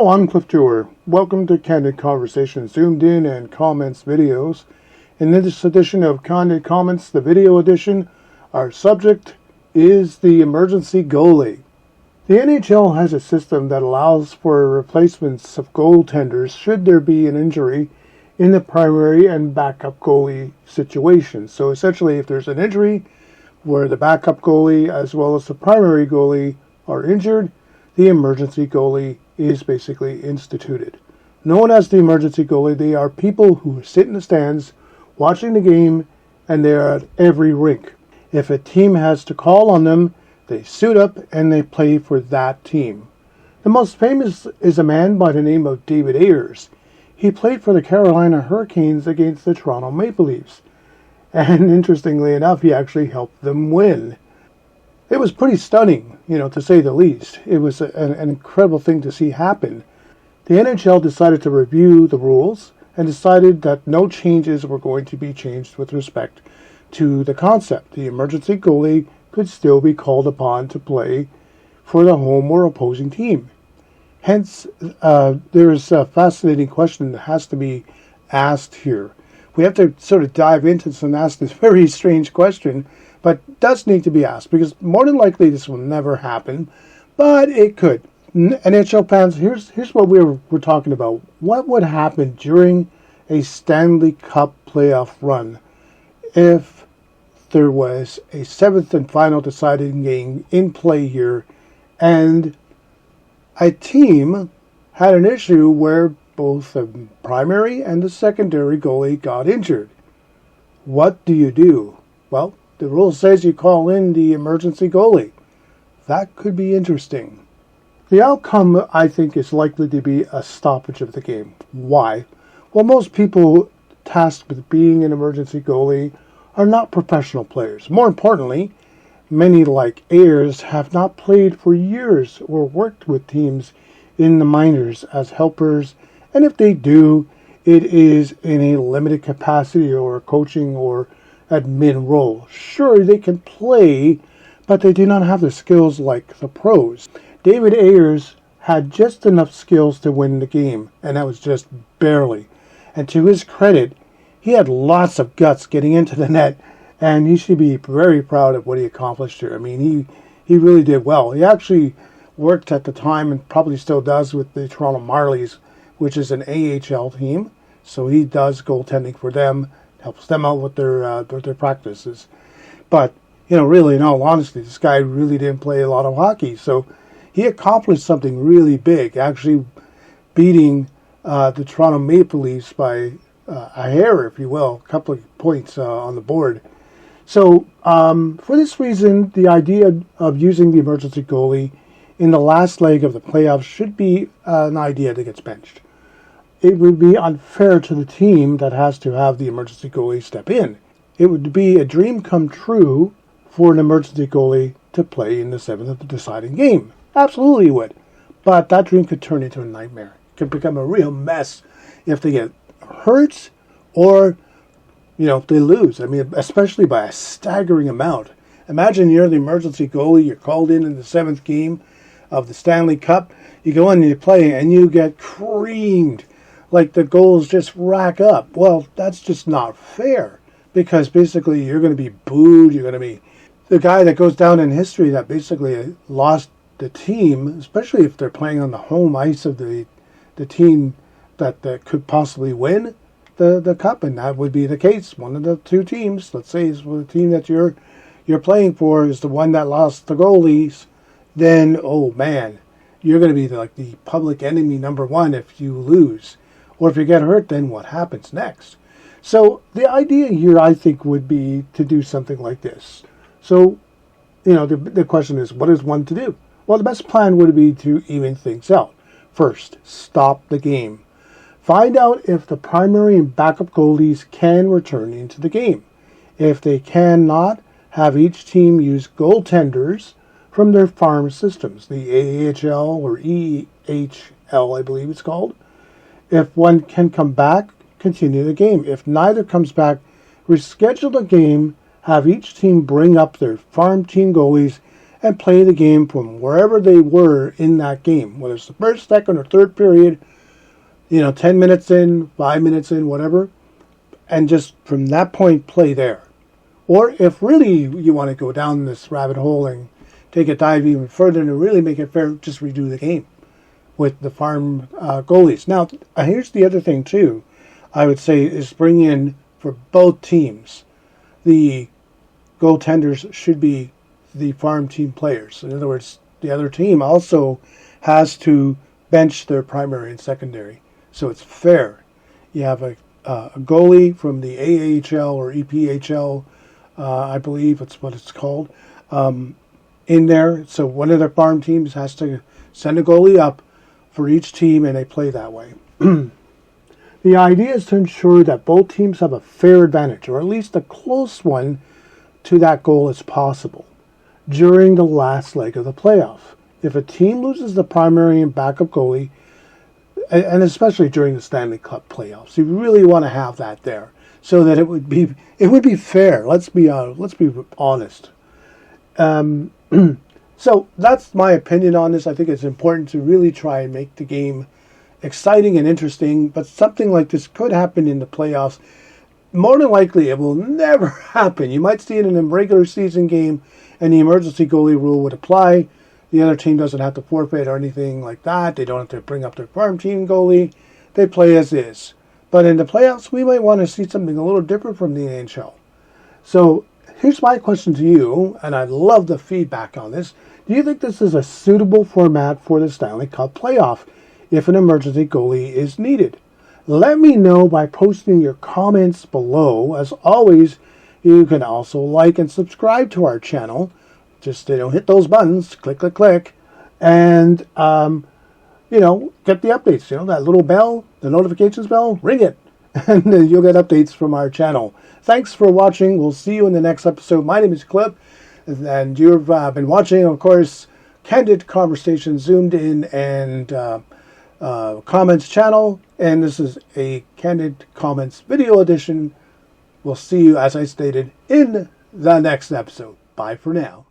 Hello, I'm Cliff Tour. Welcome to Candid Conversations, Zoomed In and Comments videos. In this edition of Candid Comments, the Video Edition, our subject is the emergency goalie. The NHL has a system that allows for replacements of goaltenders should there be an injury in the primary and backup goalie situation. So essentially, if there's an injury where the backup goalie as well as the primary goalie are injured, the emergency goalie is basically instituted. Known as the emergency goalie, they are people who sit in the stands watching the game, and they're at every rink. If a team has to call on them, they suit up and they play for that team. The most famous is a man by the name of David Ayres. He played for the Carolina Hurricanes against the Toronto Maple Leafs. And interestingly enough, he actually helped them win. It was pretty stunning, to say the least. It was an incredible thing to see happen. The NHL decided to review the rules and decided that no changes were going to be changed with respect to the concept. The emergency goalie could still be called upon to play for the home or opposing team. Hence, there is a fascinating question that has to be asked here. We have to sort of dive into this and ask this very strange question, but does need to be asked, because more than likely this will never happen, but it could. NHL fans, here's what we're talking about. What would happen during a Stanley Cup playoff run if there was a seventh and final deciding game in play here, and a team had an issue where both the primary and the secondary goalie got injured? What do you do? Well, the rule says you call in the emergency goalie. That could be interesting. The outcome, I think, is likely to be a stoppage of the game. Why? Well, most people tasked with being an emergency goalie are not professional players. More importantly, many like Ayres have not played for years or worked with teams in the minors as helpers, and if they do, it is in a limited capacity or coaching or admin role. Sure, they can play, but they do not have the skills like the pros. David Ayres had just enough skills to win the game, and that was just barely. And to his credit, he had lots of guts getting into the net, and he should be very proud of what he accomplished here. I mean, he really did well. He actually worked at the time, and probably still does, with the Toronto Marlies, which is an AHL team. So he does goaltending for them, helps them out with their practices. But, really, in all honesty, this guy really didn't play a lot of hockey. So he accomplished something really big, actually beating the Toronto Maple Leafs by a hair, if you will, a couple of points on the board. So for this reason, the idea of using the emergency goalie in the last leg of the playoffs should be an idea that gets benched. It would be unfair to the team that has to have the emergency goalie step in. It would be a dream come true for an emergency goalie to play in the seventh of the deciding game. Absolutely would. But that dream could turn into a nightmare. It could become a real mess if they get hurt or, if they lose. I mean, especially by a staggering amount. Imagine you're the emergency goalie, you're called in the seventh game of the Stanley Cup. You go in and you play and you get creamed. Like the goals just rack up. Well, that's just not fair, because basically you're going to be booed. You're going to be the guy that goes down in history that basically lost the team, especially if they're playing on the home ice of the team that could possibly win the cup, and that would be the case. One of the two teams, let's say, is the team that you're playing for is the one that lost the goalies. Then, oh man, you're going to be like the public enemy number one if you lose. Or if you get hurt, then what happens next? So the idea here, I think, would be to do something like this. So, the question is, what is one to do? Well, the best plan would be to even things out. First, stop the game. Find out if the primary and backup goalies can return into the game. If they cannot, have each team use goaltenders from their farm systems, the AHL or EHL, I believe it's called. If one can come back, continue the game. If neither comes back, reschedule the game, have each team bring up their farm team goalies, and play the game from wherever they were in that game, whether it's the first, second, or third period, 10 minutes in, 5 minutes in, whatever, and just from that point play there. Or if really you want to go down this rabbit hole and take a dive even further and really make it fair, just redo the game with the farm goalies. Now, here's the other thing too, I would say, is bring in, for both teams, the goaltenders should be the farm team players. In other words, the other team also has to bench their primary and secondary, so it's fair. You have a goalie from the AHL or EPHL, I believe it's what it's called, in there. So one of their farm teams has to send a goalie up for each team, and they play that way. The idea is to ensure that both teams have a fair advantage, or at least a close one to that goal as possible, during the last leg of the playoff. If a team loses the primary and backup goalie, and especially during the Stanley Cup Playoffs, you really want to have that there, so that it would be fair. Let's be honest. So that's my opinion on this. I think it's important to really try and make the game exciting and interesting, but something like this could happen in the playoffs. More than likely, it will never happen. You might see it in a regular season game, and the emergency goalie rule would apply. The other team doesn't have to forfeit or anything like that. They don't have to bring up their farm team goalie. They play as is. But in the playoffs, we might want to see something a little different from the NHL. So here's my question to you, and I'd love the feedback on this. Do you think this is a suitable format for the Stanley Cup Playoff if an emergency goalie is needed? Let me know by posting your comments below. As always, you can also like and subscribe to our channel. Just hit those buttons, click, click, click, and get the updates. That little bell, the notifications bell, ring it, and you'll get updates from our channel. Thanks for watching. We'll see you in the next episode. My name is Clip, and you've been watching, of course, Candid Conversations Zoomed In and Comments channel, and this is a Candid Comments Video Edition. We'll see you, as I stated, in the next episode. Bye for now.